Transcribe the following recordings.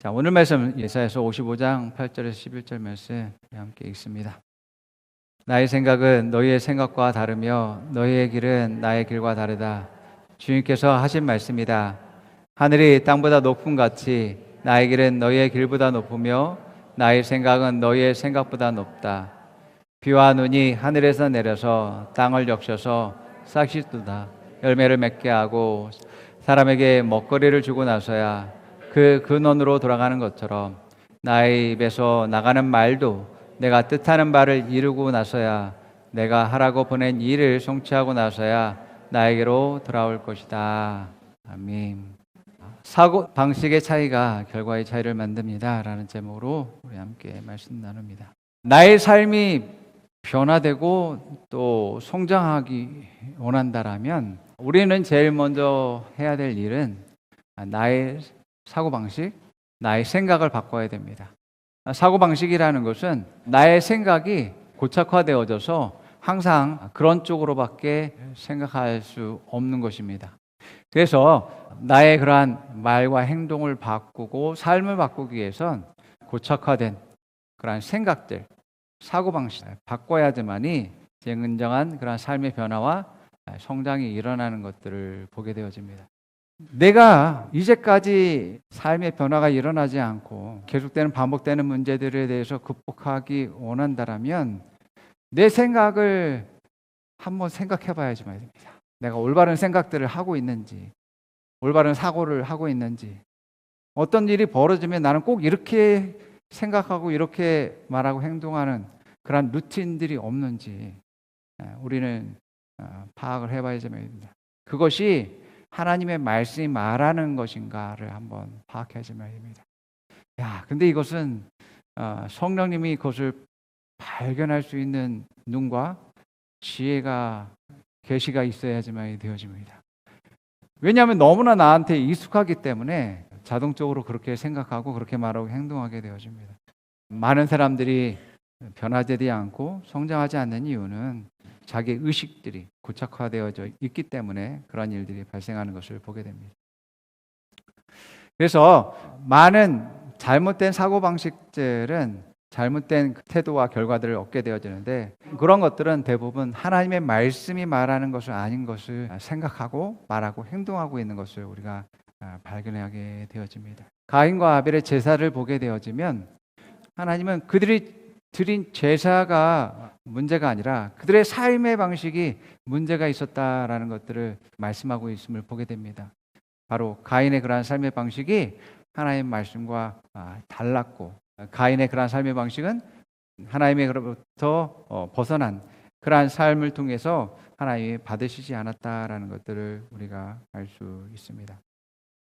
자, 오늘 말씀 예사야서 55장 8절에서 11절 말씀 함께 읽습니다. 나의 생각은 너희의 생각과 다르며 너희의 길은 나의 길과 다르다. 주님께서 하신 말씀이다. 하늘이 땅보다 높음 같이 나의 길은 너희의 길보다 높으며 나의 생각은 너희의 생각보다 높다. 비와 눈이 하늘에서 내려서 땅을 적셔서 싹이 돋아 열매를 맺게 하고 사람에게 먹거리를 주고 나서야 그 근원으로 돌아가는 것처럼 나의 입에서 나가는 말도 내가 뜻하는 바를 이루고 나서야 내가 하라고 보낸 일을 성취하고 나서야 나에게로 돌아올 것이다. 아멘. 사고 방식의 차이가 결과의 차이를 만듭니다. 라는 제목으로 우리 함께 말씀 나눕니다. 나의 삶이 변화되고 또 성장하기 원한다라면 우리는 제일 먼저 해야 될 일은 나의 사고방식, 나의 생각을 바꿔야 됩니다. 사고방식이라는 것은 나의 생각이 고착화되어져서 항상 그런 쪽으로밖에 생각할 수 없는 것입니다. 그래서 나의 그러한 말과 행동을 바꾸고 삶을 바꾸기 위해선 고착화된 그러한 생각들, 사고방식을 바꿔야지만이 진정한 그러한 삶의 변화와 성장이 일어나는 것들을 보게 되어집니다. 내가 이제까지 삶의 변화가 일어나지 않고 계속되는 반복되는 문제들에 대해서 극복하기 원한다라면 내 생각을 한번 생각해 봐야지 말입니다. 내가 올바른 생각들을 하고 있는지, 올바른 사고를 하고 있는지, 어떤 일이 벌어지면 나는 꼭 이렇게 생각하고 이렇게 말하고 행동하는 그런 루틴들이 없는지 우리는 파악을 해봐야지 말입니다. 그것이 하나님의 말씀이 말하는 것인가를 한번 파악하지 말입니다. 근데 이것은 성령님이 그것을 발견할 수 있는 눈과 지혜가 계시가 있어야지만 되어집니다. 왜냐하면 너무나 나한테 익숙하기 때문에 자동적으로 그렇게 생각하고 그렇게 말하고 행동하게 되어집니다. 많은 사람들이 변화되지 않고 성장하지 않는 이유는 자기 의식들이 고착화되어져 있기 때문에 그런 일들이 발생하는 것을 보게 됩니다. 그래서 많은 잘못된 사고방식들은 잘못된 태도와 결과들을 얻게 되어지는데 그런 것들은 대부분 하나님의 말씀이 말하는 것을 아닌 것을 생각하고 말하고 행동하고 있는 것을 우리가 발견하게 되어집니다. 가인과 아벨의 제사를 보게 되어지면 하나님은 그들이 드린 제사가 문제가 아니라 그들의 삶의 방식이 문제가 있었다라는 것들을 말씀하고 있음을 보게 됩니다. 바로 가인의 그러한 삶의 방식이 하나님의 말씀과 달랐고 가인의 그러한 삶의 방식은 하나님으로부터 벗어난 그러한 삶을 통해서 하나님이 받으시지 않았다라는 것들을 우리가 알 수 있습니다.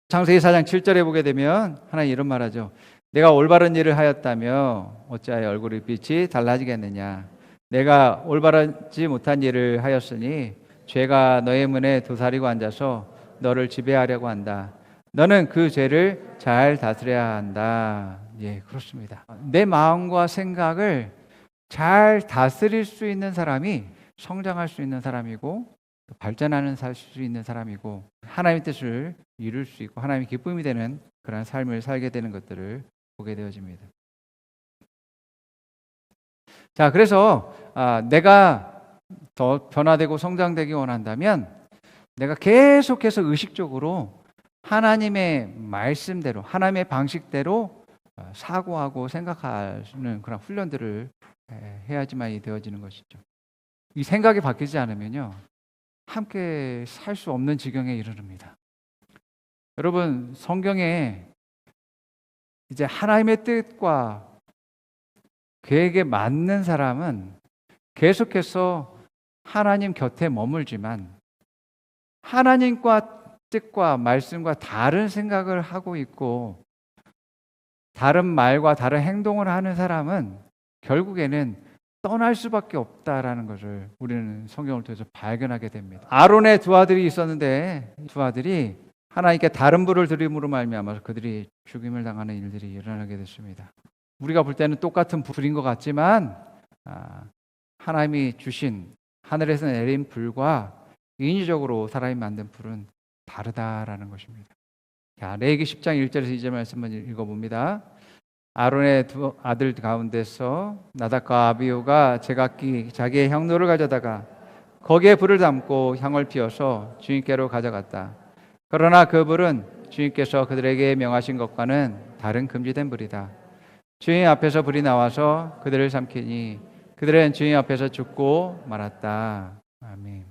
창세기 4장 7절에 보게 되면 하나님 이런 말하죠. 내가 올바른 일을 하였다며 어찌하여 얼굴의 빛이 달라지겠느냐. 내가 올바르지 못한 일을 하였으니 죄가 너의 문에 도사리고 앉아서 너를 지배하려고 한다. 너는 그 죄를 잘 다스려야 한다. 예, 그렇습니다. 내 마음과 생각을 잘 다스릴 수 있는 사람이 성장할 수 있는 사람이고 발전하는 살 수 있는 사람이고 하나님의 뜻을 이룰 수 있고 하나님의 기쁨이 되는 그런 삶을 살게 되는 것들을 보게 되어집니다. 자, 그래서 내가 더 변화되고 성장되기 원한다면 내가 계속해서 의식적으로 하나님의 말씀대로 하나님의 방식대로 사고하고 생각하는 그런 훈련들을 해야지만 되어지는 것이죠. 이 생각이 바뀌지 않으면요 함께 살 수 없는 지경에 이르릅니다. 여러분, 성경에 이제 하나님의 뜻과 계획에 맞는 사람은 계속해서 하나님 곁에 머물지만 하나님과 뜻과 말씀과 다른 생각을 하고 있고 다른 말과 다른 행동을 하는 사람은 결국에는 떠날 수밖에 없다라는 것을 우리는 성경을 통해서 발견하게 됩니다. 아론의 두 아들이 있었는데 두 아들이 하나님께 다른 불을 드림으로 말미암아서 그들이 죽임을 당하는 일들이 일어나게 됐습니다. 우리가 볼 때는 똑같은 불인 것 같지만 하나님이 주신 하늘에서 내린 불과 인위적으로 사람이 만든 불은 다르다라는 것입니다. 자, 레위기 10장 1절에서 2절 말씀 한번 읽어봅니다. 아론의 두 아들 가운데서 나답과 아비후가 제각기 자기의 향로를 가져다가 거기에 불을 담고 향을 피워서 주님께로 가져갔다. 그러나 그 불은 주님께서 그들에게 명하신 것과는 다른 금지된 불이다. 주님 앞에서 불이 나와서 그들을 삼키니 그들은 주님 앞에서 죽고 말았다. 아멘.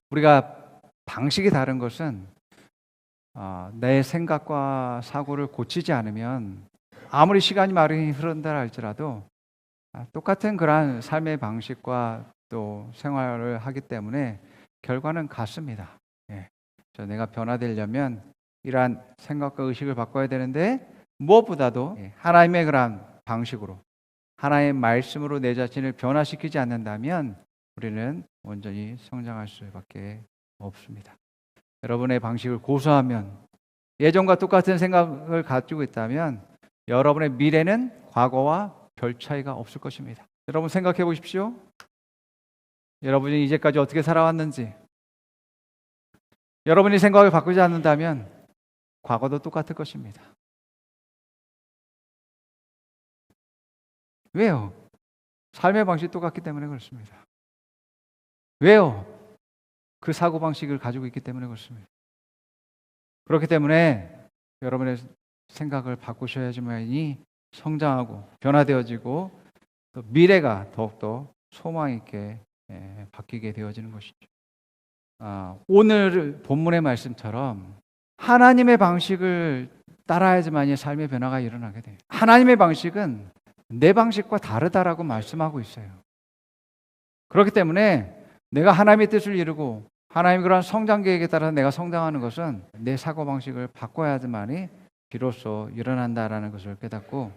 우리가 방식이 다른 것은 내 생각과 사고를 고치지 않으면 아무리 시간이 많이 흐른다 할지라도 똑같은 그러한 삶의 방식과 또 생활을 하기 때문에 결과는 같습니다. 예. 내가 변화되려면 이러한 생각과 의식을 바꿔야 되는데 무엇보다도 하나님의 그러한 방식으로 하나님의 말씀으로 내 자신을 변화시키지 않는다면 우리는 온전히 성장할 수밖에 없습니다. 여러분의 방식을 고수하면 예전과 똑같은 생각을 가지고 있다면 여러분의 미래는 과거와 별 차이가 없을 것입니다. 여러분 생각해 보십시오. 여러분이 이제까지 어떻게 살아왔는지. 여러분이 생각을 바꾸지 않는다면 과거도 똑같을 것입니다. 왜요? 삶의 방식이 똑같기 때문에 그렇습니다. 왜요? 그 사고방식을 가지고 있기 때문에 그렇습니다. 그렇기 때문에 여러분의 생각을 바꾸셔야지만이 성장하고 변화되어지고 또 미래가 더욱더 소망 있게 바뀌게 되어지는 것이죠. 오늘 본문의 말씀처럼 하나님의 방식을 따라야지만이 삶의 변화가 일어나게 돼요. 하나님의 방식은 내 방식과 다르다라고 말씀하고 있어요. 그렇기 때문에 내가 하나님의 뜻을 이루고 하나님의 그런 성장 계획에 따라 내가 성장하는 것은 내 사고방식을 바꿔야지만이 비로소 일어난다라는 것을 깨닫고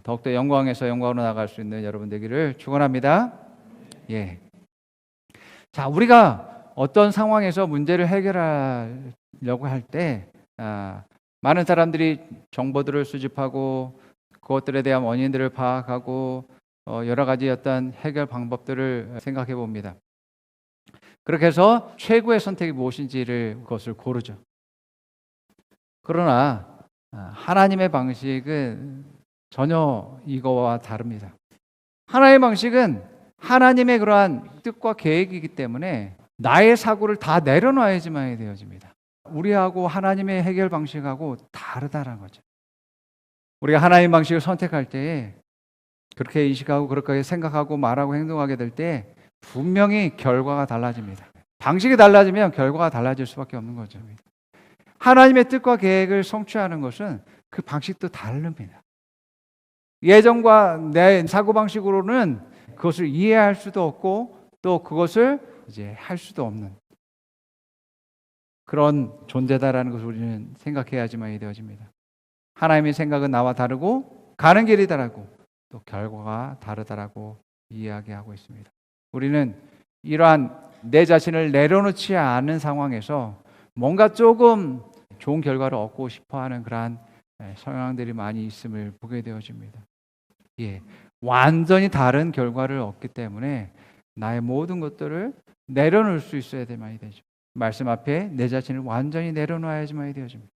더욱더 영광에서 영광으로 나아갈 수 있는 여러분 되기를 축원합니다. 예. 자, 우리가 어떤 상황에서 문제를 해결하려고 할 때 많은 사람들이 정보들을 수집하고 그것들에 대한 원인들을 파악하고 여러 가지 어떤 해결 방법들을 생각해 봅니다. 그렇게 해서 최고의 선택이 무엇인지를 그것을 고르죠. 그러나 하나님의 방식은 전혀 이거와 다릅니다. 하나님의 방식은 하나님의 그러한 뜻과 계획이기 때문에 나의 사고를 다 내려놔야지만 되어집니다. 우리하고 하나님의 해결 방식하고 다르다는 거죠. 우리가 하나님 방식을 선택할 때에 그렇게 인식하고 그렇게 생각하고 말하고 행동하게 될 때 분명히 결과가 달라집니다. 방식이 달라지면 결과가 달라질 수밖에 없는 거죠. 하나님의 뜻과 계획을 성취하는 것은 그 방식도 다릅니다. 예전과 내 사고방식으로는 그것을 이해할 수도 없고 또 그것을 이제 할 수도 없는 그런 존재다라는 것을 우리는 생각해야지만 되어집니다. 하나님의 생각은 나와 다르고 가는 길이 다르고 또 결과가 다르다라고 이야기하고 있습니다. 우리는 이러한 내 자신을 내려놓지 않은 상황에서 뭔가 조금 좋은 결과를 얻고 싶어하는 그러한 성향들이 많이 있음을 보게 되어집니다. 예, 완전히 다른 결과를 얻기 때문에 나의 모든 것들을 내려놓을 수 있어야 되만이 되죠. 말씀 앞에 내 자신을 완전히 내려놔야지만이 되어집니다.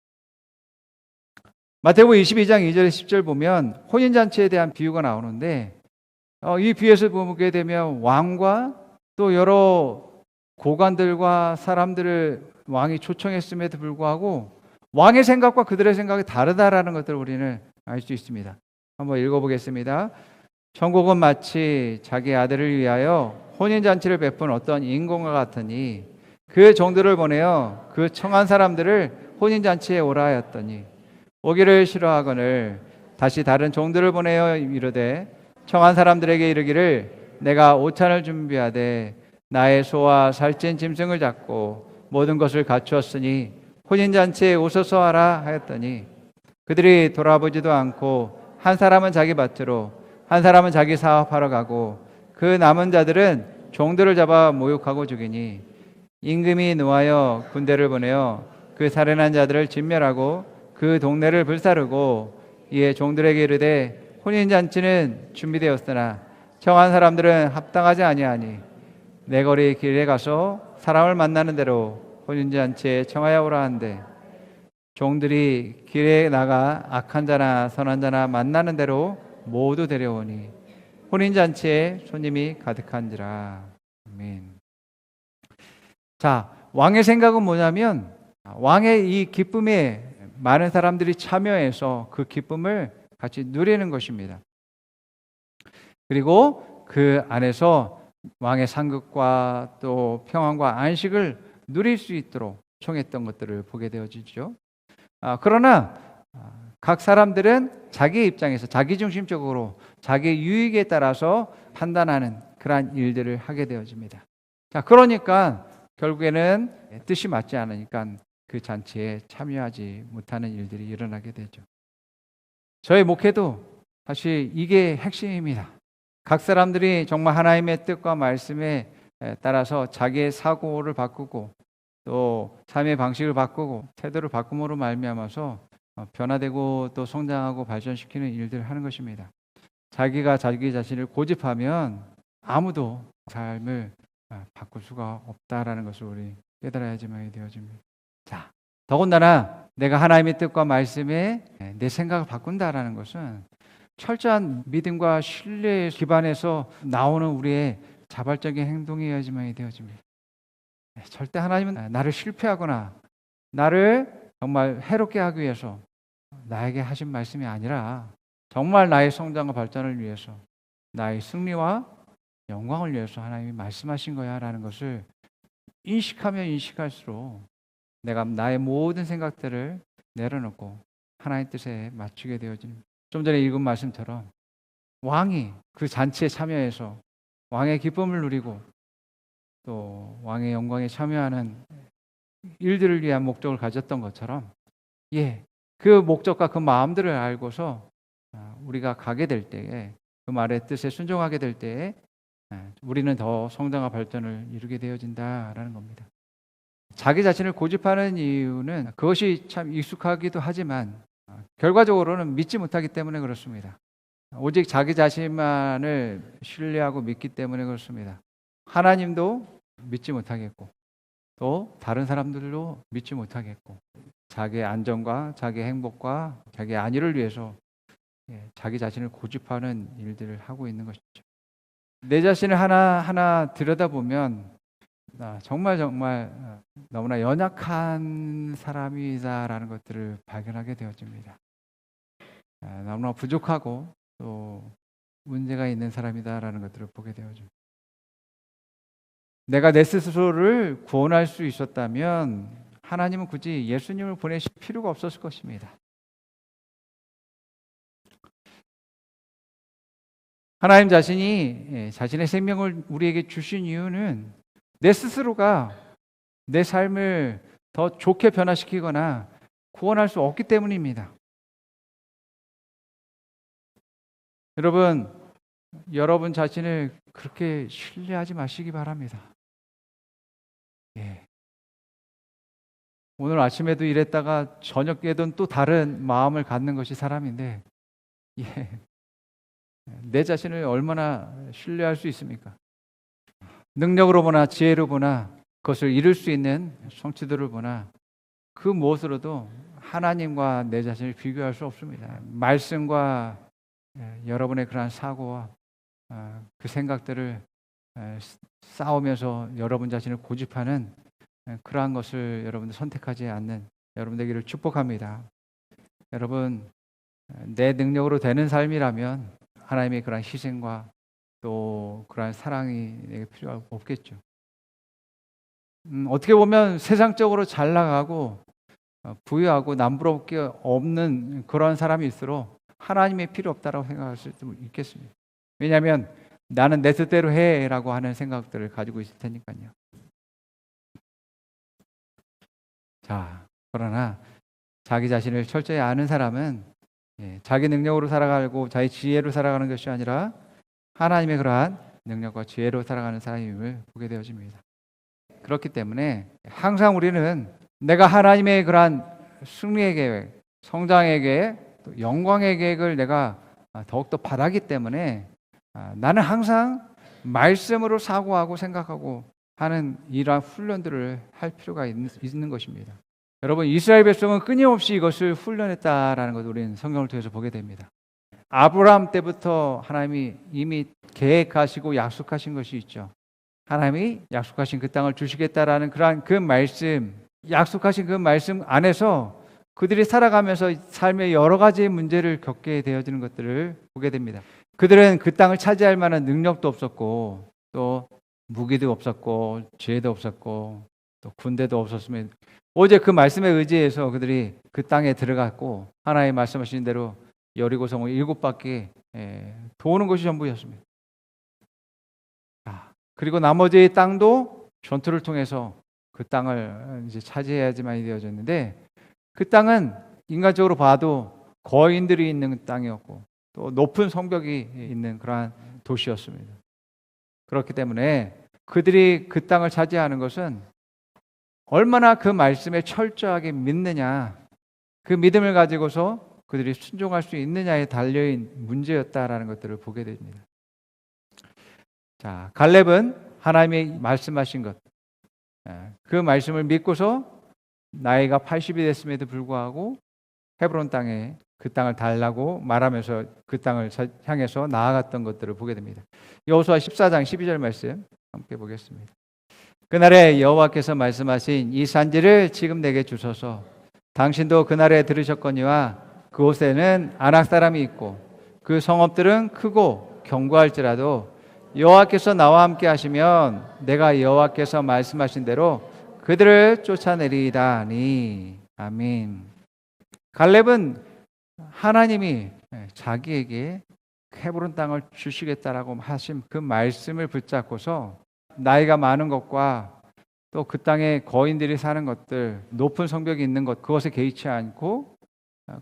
마태복음 22장 2절 10절 보면 혼인잔치에 대한 비유가 나오는데 이 비유에서 보게 되면 왕과 또 여러 고관들과 사람들을 왕이 초청했음에도 불구하고 왕의 생각과 그들의 생각이 다르다라는 것들을 우리는 알 수 있습니다. 한번 읽어보겠습니다. 천국은 마치 자기 아들을 위하여 혼인잔치를 베푼 어떤 인공과 같으니 그 종들을 보내어 그 청한 사람들을 혼인잔치에 오라 하였더니 오기를 싫어하거늘 다시 다른 종들을 보내어 이르되 청한 사람들에게 이르기를 내가 오찬을 준비하되 나의 소와 살찐 짐승을 잡고 모든 것을 갖추었으니 혼인잔치에 오소서 하라 하였더니 그들이 돌아보지도 않고 한 사람은 자기 밭으로 한 사람은 자기 사업하러 가고 그 남은 자들은 종들을 잡아 모욕하고 죽이니 임금이 노하여 군대를 보내어 그 살인한 자들을 진멸하고 그 동네를 불사르고 이에 종들에게 이르되 혼인잔치는 준비되었으나 청한 사람들은 합당하지 아니하니 내 거리 길에 가서 사람을 만나는 대로 혼인잔치에 청하여 오라 한데 종들이 길에 나가 악한 자나 선한 자나 만나는 대로 모두 데려오니 혼인잔치에 손님이 가득한지라. 아멘. 자, 왕의 생각은 뭐냐면 왕의 이 기쁨에 많은 사람들이 참여해서 그 기쁨을 같이 누리는 것입니다. 그리고 그 안에서 왕의 상급과 또 평안과 안식을 누릴 수 있도록 청했던 것들을 보게 되어지죠. 그러나 각 사람들은 자기 입장에서 자기중심적으로 자기 유익에 따라서 판단하는 그러한 일들을 하게 되어집니다. 자, 그러니까 결국에는 뜻이 맞지 않으니까 그 잔치에 참여하지 못하는 일들이 일어나게 되죠. 저의 목회도 사실 이게 핵심입니다. 각 사람들이 정말 하나님의 뜻과 말씀에 따라서 자기의 사고를 바꾸고 또 삶의 방식을 바꾸고 태도를 바꿈으로 말미암아서 변화되고 또 성장하고 발전시키는 일들을 하는 것입니다. 자기가 자기 자신을 고집하면 아무도 삶을 바꿀 수가 없다라는 것을 우리 깨달아야지만 되어집니다. 자, 더군다나 내가 하나님의 뜻과 말씀에 내 생각을 바꾼다라는 것은 철저한 믿음과 신뢰에 기반해서 나오는 우리의 자발적인 행동이어야지만 되어집니다. 절대 하나님은 나를 실패하거나 나를 정말 해롭게 하기 위해서 나에게 하신 말씀이 아니라 정말 나의 성장과 발전을 위해서 나의 승리와 영광을 위해서 하나님이 말씀하신 거야 라는 것을 인식하면 인식할수록 내가 나의 모든 생각들을 내려놓고 하나님 뜻에 맞추게 되어집니다. 좀 전에 읽은 말씀처럼 왕이 그 잔치에 참여해서 왕의 기쁨을 누리고 또 왕의 영광에 참여하는 일들을 위한 목적을 가졌던 것처럼 그 목적과 그 마음들을 알고서 우리가 가게 될 때에 그 말의 뜻에 순종하게 될 때에 우리는 더 성장과 발전을 이루게 되어진다라는 겁니다. 자기 자신을 고집하는 이유는 그것이 참 익숙하기도 하지만 결과적으로는 믿지 못하기 때문에 그렇습니다. 오직 자기 자신만을 신뢰하고 믿기 때문에 그렇습니다. 하나님도 믿지 못하겠고 또 다른 사람들도 믿지 못하겠고 자기의 안정과 자기의 행복과 자기의 안위를 위해서 자기 자신을 고집하는 일들을 하고 있는 것이죠. 내 자신을 하나하나 들여다보면 정말 너무나 연약한 사람이다라는 것들을 발견하게 되어집니다. 너무나 부족하고 또 문제가 있는 사람이다라는 것들을 보게 되어집니다. 내가 내 스스로를 구원할 수 있었다면 하나님은 굳이 예수님을 보내실 필요가 없었을 것입니다. 하나님 자신이 자신의 생명을 우리에게 주신 이유는 내 스스로가 내 삶을 더 좋게 변화시키거나 구원할 수 없기 때문입니다. 여러분 자신을 그렇게 신뢰하지 마시기 바랍니다. 오늘 아침에도 이랬다가 저녁에도 또 다른 마음을 갖는 것이 사람인데 내 자신을 얼마나 신뢰할 수 있습니까? 능력으로 보나 지혜로 보나 그것을 이룰 수 있는 성취도를 보나 그 무엇으로도 하나님과 내 자신을 비교할 수 없습니다. 말씀과 여러분의 그러한 사고와 그 생각들을 싸우면서 여러분 자신을 고집하는 그러한 것을 여러분들 선택하지 않는 여러분 되기를 축복합니다. 여러분 내 능력으로 되는 삶이라면 하나님의 그러한 희생과 또 그러한 사랑이 내게 필요 없겠죠. 어떻게 보면 세상적으로 잘 나가고 부유하고 남부러울 게 없는 그런 사람일수록 하나님의 필요 없다라고 생각할 수도 있겠습니다. 왜냐하면 나는 내 뜻대로 해라고 하는 생각들을 가지고 있을 테니까요. 자, 그러나 자기 자신을 철저히 아는 사람은 자기 능력으로 살아가고 자기 지혜로 살아가는 것이 아니라 하나님의 그러한 능력과 지혜로 살아가는 사람임을 보게 되어집니다. 그렇기 때문에 항상 우리는 내가 하나님의 그러한 승리의 계획, 성장의 계획, 또 영광의 계획을 내가 더욱더 바라기 때문에 나는 항상 말씀으로 사고하고 생각하고 하는 이러한 훈련들을 할 필요가 있는 것입니다. 여러분, 이스라엘 백성은 끊임없이 이것을 훈련했다라는 것을 우리는 성경을 통해서 보게 됩니다. 아브라함 때부터 하나님이 이미 계획하시고 약속하신 것이 있죠. 하나님이 약속하신 그 땅을 주시겠다라는 그러한 그 말씀, 약속하신 그 말씀 안에서 그들이 살아가면서 삶의 여러 가지 문제를 겪게 되어지는 것들을 보게 됩니다. 그들은 그 땅을 차지할 만한 능력도 없었고, 또 무기도 없었고, 지혜도 없었고, 또 군대도 없었으면 오직 그 말씀에 의지해서 그들이 그 땅에 들어갔고, 하나님 말씀하신 대로 여리고 성을 7바퀴 도는 것이 전부였습니다. 그리고 나머지 땅도 전투를 통해서 그 땅을 이제 차지해야지만 되어졌는데, 그 땅은 인간적으로 봐도 거인들이 있는 땅이었고 또 높은 성벽이 있는 그러한 도시였습니다. 그렇기 때문에 그들이 그 땅을 차지하는 것은 얼마나 그 말씀에 철저하게 믿느냐, 그 믿음을 가지고서 그들이 순종할 수 있느냐에 달려있는 문제였다라는 것들을 보게 됩니다. 자, 갈렙은 하나님이 말씀하신 것, 그 말씀을 믿고서 나이가 80이 됐음에도 불구하고 헤브론 땅에 그 땅을 달라고 말하면서 그 땅을 향해서 나아갔던 것들을 보게 됩니다. 여호수아 14장 12절 말씀 함께 보겠습니다. 그날에 여호와께서 말씀하신 이 산지를 지금 내게 주소서. 당신도 그날에 들으셨거니와 그곳에는 아낙 사람이 있고 그 성읍들은 크고 견고할지라도 여호와께서 나와 함께 하시면 내가 여호와께서 말씀하신 대로 그들을 쫓아내리다니. 아멘. 갈렙은 하나님이 자기에게 헤브론 땅을 주시겠다라고 하신 그 말씀을 붙잡고서 나이가 많은 것과 또 그 땅에 거인들이 사는 것들, 높은 성벽이 있는 것, 그것에 개의치 않고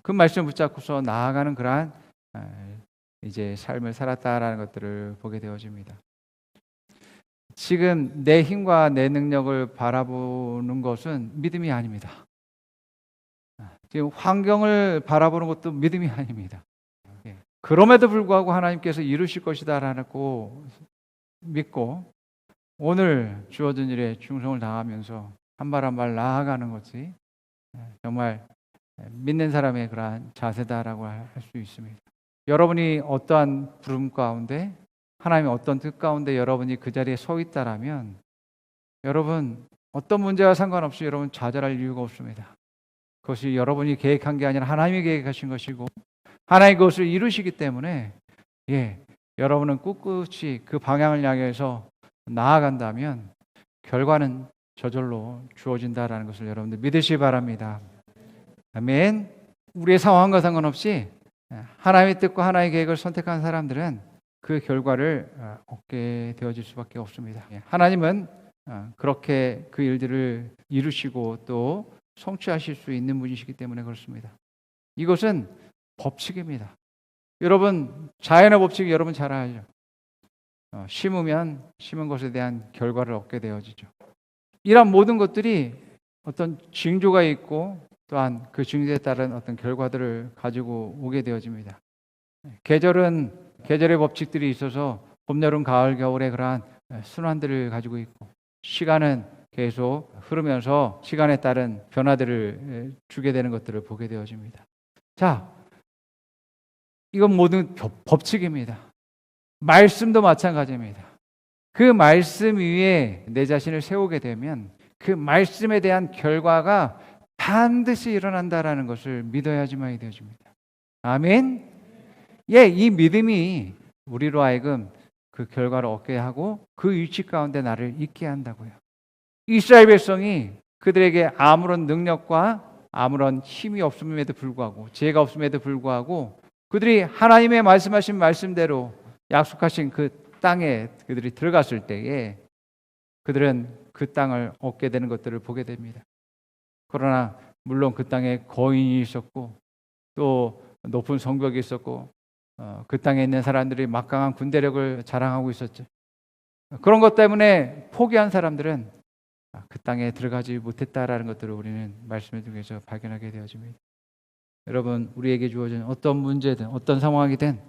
그 말씀을 붙잡고서 나아가는 그러한 이제 삶을 살았다라는 것들을 보게 되어집니다. 지금 내 힘과 내 능력을 바라보는 것은 믿음이 아닙니다. 지금 환경을 바라보는 것도 믿음이 아닙니다. 그럼에도 불구하고 하나님께서 이루실 것이다라고 믿고 오늘 주어진 일에 충성을 다하면서 한 발 한 발 나아가는 것이 정말 믿는 사람의 그러한 자세다라고 할 수 있습니다. 여러분이 어떠한 부름 가운데, 하나님의 어떤 뜻 가운데 여러분이 그 자리에 서 있다라면 여러분 어떤 문제와 상관없이 여러분 좌절할 이유가 없습니다. 그것이 여러분이 계획한 게 아니라 하나님이 계획하신 것이고 하나님이 그것을 이루시기 때문에 여러분은 꿋꿋이 그 방향을 향해서 나아간다면 결과는 저절로 주어진다라는 것을 여러분들 믿으시기 바랍니다. 아멘. 우리의 상황과 상관없이 하나님의 뜻과 하나님의 계획을 선택한 사람들은 그 결과를 얻게 되어질 수밖에 없습니다. 하나님은 그렇게 그 일들을 이루시고 또 성취하실 수 있는 분이시기 때문에 그렇습니다. 이것은 법칙입니다. 여러분 자연의 법칙 여러분 잘 알죠. 심으면 심은 것에 대한 결과를 얻게 되어지죠. 이런 모든 것들이 어떤 징조가 있고 또한 그 징조에 따른 어떤 결과들을 가지고 오게 되어집니다. 계절은 계절의 법칙들이 있어서 봄, 여름, 가을, 겨울의 그러한 순환들을 가지고 있고 시간은 계속 흐르면서 시간에 따른 변화들을 주게 되는 것들을 보게 되어집니다. 자, 이건 모든 법칙입니다. 말씀도 마찬가지입니다. 그 말씀 위에 내 자신을 세우게 되면 그 말씀에 대한 결과가 반드시 일어난다라는 것을 믿어야지만 되어집니다. 아멘. 이 믿음이 우리로 하여금 그 결과를 얻게 하고 그 위치 가운데 나를 있게 한다고요. 이스라엘 백성이 그들에게 아무런 능력과 아무런 힘이 없음에도 불구하고 지혜가 없음에도 불구하고 그들이 하나님의 말씀하신 말씀대로 약속하신 그 땅에 그들이 들어갔을 때에 그들은 그 땅을 얻게 되는 것들을 보게 됩니다. 그러나 물론 그 땅에 거인이 있었고 또 높은 성벽이 있었고 그 땅에 있는 사람들이 막강한 군대력을 자랑하고 있었죠. 그런 것 때문에 포기한 사람들은 그 땅에 들어가지 못했다라는 것들을 우리는 말씀을 통해서 발견하게 되어집니다. 여러분 우리에게 주어진 어떤 문제든 어떤 상황이든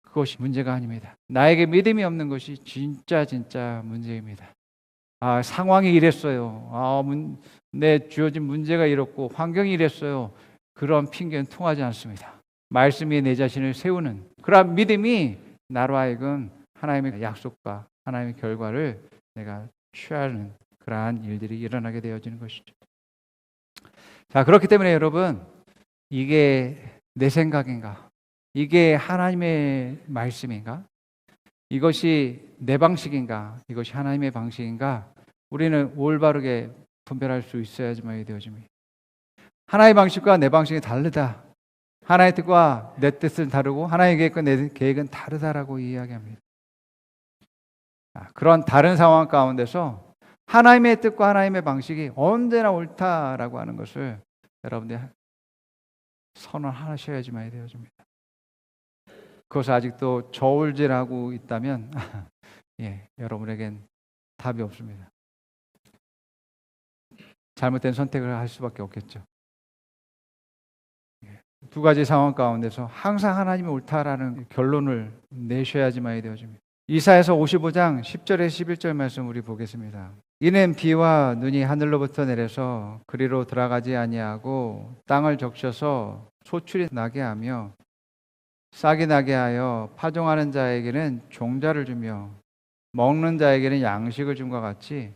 그것이 문제가 아닙니다. 나에게 믿음이 없는 것이 진짜 문제입니다. 상황이 이랬어요. 내 주어진 문제가 이렇고 환경이 이랬어요. 그런 핑계는 통하지 않습니다. 말씀이 내 자신을 세우는 그러한 믿음이 나로 하여금 하나님의 약속과 하나님의 결과를 내가 취하는 그러한 일들이 일어나게 되어지는 것이죠. 자, 그렇기 때문에 여러분, 이게 내 생각인가? 이게 하나님의 말씀인가? 이것이 내 방식인가? 이것이 하나님의 방식인가? 우리는 올바르게 분별할 수 있어야지만 되어집니다. 하나님의 방식과 내 방식이 다르다. 하나님의 뜻과 내 뜻은 다르고 하나님의 계획과 내 계획은 다르다라고 이야기합니다. 그런 다른 상황 가운데서 하나님의 뜻과 하나님의 방식이 언제나 옳다라고 하는 것을 여러분들이 선언하셔야지만 되어집니다. 그것을 아직도 저울질하고 있다면 여러분에겐 답이 없습니다. 잘못된 선택을 할 수밖에 없겠죠. 두 가지 상황 가운데서 항상 하나님이 옳다라는 결론을 내셔야지만 되어집니다. 이사야서 55장 10절에 11절 말씀 우리 보겠습니다. 이는 비와 눈이 하늘로부터 내려서 그리로 들어가지 아니하고 땅을 적셔서 소출이 나게 하며 싹이 나게 하여 파종하는 자에게는 종자를 주며 먹는 자에게는 양식을 줌과 같이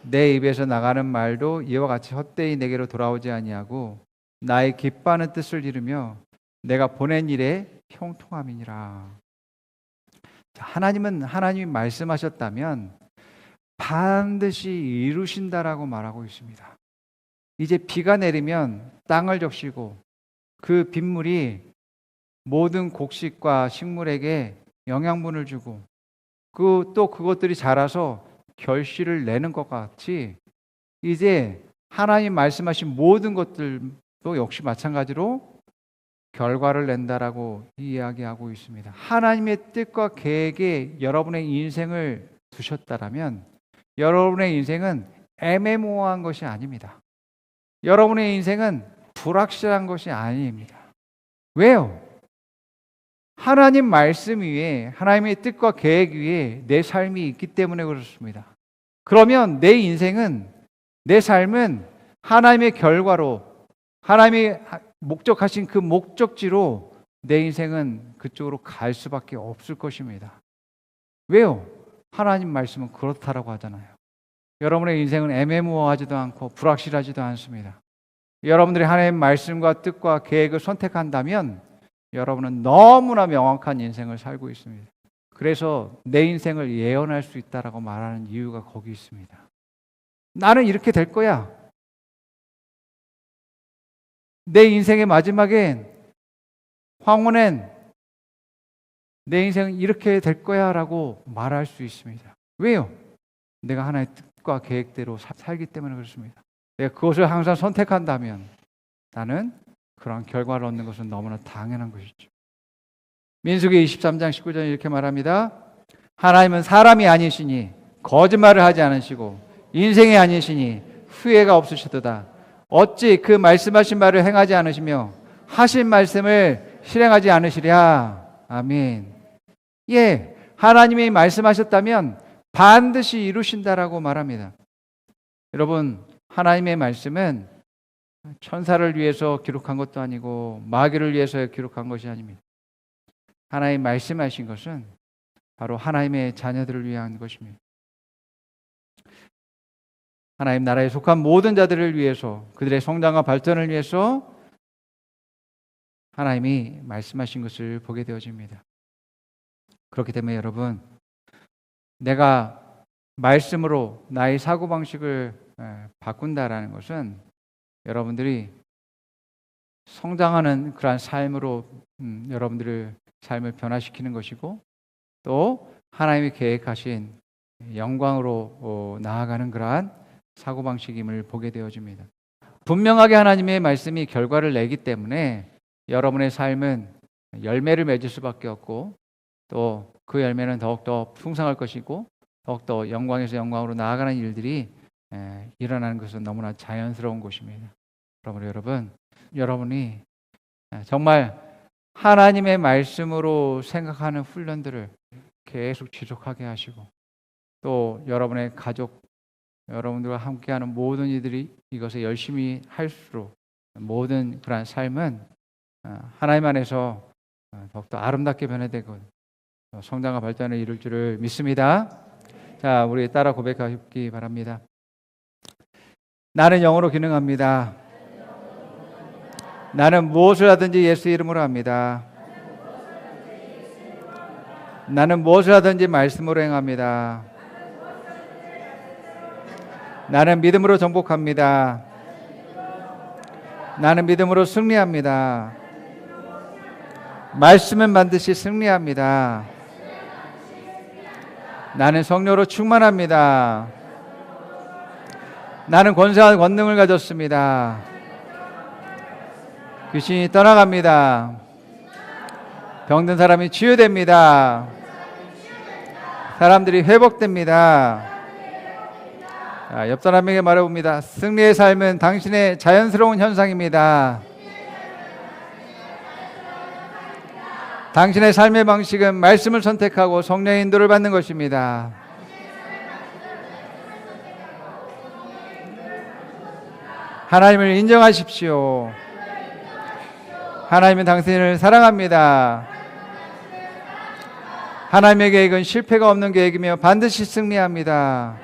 내 입에서 나가는 말도 이와 같이 헛되이 내게로 돌아오지 아니하고 나의 기뻐하는 뜻을 이루며 내가 보낸 일에 형통함이니라. 하나님은 하나님이 말씀하셨다면 반드시 이루신다라고 말하고 있습니다. 이제 비가 내리면 땅을 적시고 그 빗물이 모든 곡식과 식물에게 영양분을 주고 또 그것들이 자라서 결실을 내는 것 같이 이제 하나님 말씀하신 모든 것들도 역시 마찬가지로 결과를 낸다라고 이야기하고 있습니다. 하나님의 뜻과 계획에 여러분의 인생을 두셨다라면 여러분의 인생은 애매모호한 것이 아닙니다. 여러분의 인생은 불확실한 것이 아닙니다. 왜요? 하나님 말씀 위에 하나님의 뜻과 계획 위에 내 삶이 있기 때문에 그렇습니다. 그러면 내 인생은 내 삶은 하나님의 결과로 하나님이 목적하신 그 목적지로 내 인생은 그쪽으로 갈 수밖에 없을 것입니다. 왜요? 하나님 말씀은 그렇다라고 하잖아요. 여러분의 인생은 애매모호하지도 않고 불확실하지도 않습니다. 여러분들이 하나님의 말씀과 뜻과 계획을 선택한다면 여러분은 너무나 명확한 인생을 살고 있습니다. 그래서 내 인생을 예언할 수 있다라고 말하는 이유가 거기 있습니다. 나는 이렇게 될 거야. 내 인생의 마지막엔 황혼엔 내 인생은 이렇게 될 거야 라고 말할 수 있습니다. 왜요? 내가 하나의 뜻과 계획대로 살기 때문에 그렇습니다. 내가 그것을 항상 선택한다면 나는 그런 결과를 얻는 것은 너무나 당연한 것이죠. 민수기 23장 19절 이렇게 말합니다. 하나님은 사람이 아니시니 거짓말을 하지 않으시고 인생이 아니시니 후회가 없으시도다. 어찌 그 말씀하신 말을 행하지 않으시며 하신 말씀을 실행하지 않으시랴. 아멘. 하나님이 말씀하셨다면 반드시 이루신다라고 말합니다. 여러분, 하나님의 말씀은 천사를 위해서 기록한 것도 아니고 마귀를 위해서 기록한 것이 아닙니다. 하나님 말씀하신 것은 바로 하나님의 자녀들을 위한 것입니다. 하나님 나라에 속한 모든 자들을 위해서 그들의 성장과 발전을 위해서 하나님이 말씀하신 것을 보게 되어집니다. 그렇기 때문에 여러분, 내가 말씀으로 나의 사고방식을 바꾼다라는 것은 여러분들이 성장하는 그러한 삶으로 여러분들의 삶을 변화시키는 것이고 또 하나님이 계획하신 영광으로 나아가는 그러한 사고방식임을 보게 되어집니다. 분명하게 하나님의 말씀이 결과를 내기 때문에 여러분의 삶은 열매를 맺을 수밖에 없고 또 그 열매는 더욱더 풍성할 것이고 더욱더 영광에서 영광으로 나아가는 일들이 일어나는 것은 너무나 자연스러운 것입니다. 그러므로 여러분이 정말 하나님의 말씀으로 생각하는 훈련들을 계속 지속하게 하시고 또 여러분의 가족, 여러분들과 함께하는 모든 이들이 이것을 열심히 할수록 모든 그러한 삶은 하나님 안에서 더욱더 아름답게 변화되고 성장과 발전을 이룰 줄을 믿습니다. 자, 우리 따라 고백하기 바랍니다. 나는 영으로 기능합니다. 나는 무엇을 하든지 예수 이름으로 합니다. 나는 무엇을 하든지 말씀으로 행합니다. 나는 믿음으로 정복합니다. 나는 믿음으로 승리합니다. 말씀은 반드시 승리합니다. 나는 성령으로 충만합니다. 나는 권세와 권능을 가졌습니다. 귀신이 떠나갑니다. 병든 사람이 치유됩니다. 사람들이 회복됩니다. 자, 옆 사람에게 말해봅니다. 승리의 삶은 당신의 자연스러운 현상입니다. 당신의 삶의 방식은 말씀을 선택하고 성령의 인도를 받는 것입니다. 하나님을 인정하십시오. 하나님은 당신을 사랑합니다. 하나님의 계획은 실패가 없는 계획이며 반드시 승리합니다.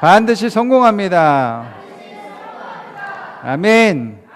반드시 성공합니다. 아멘.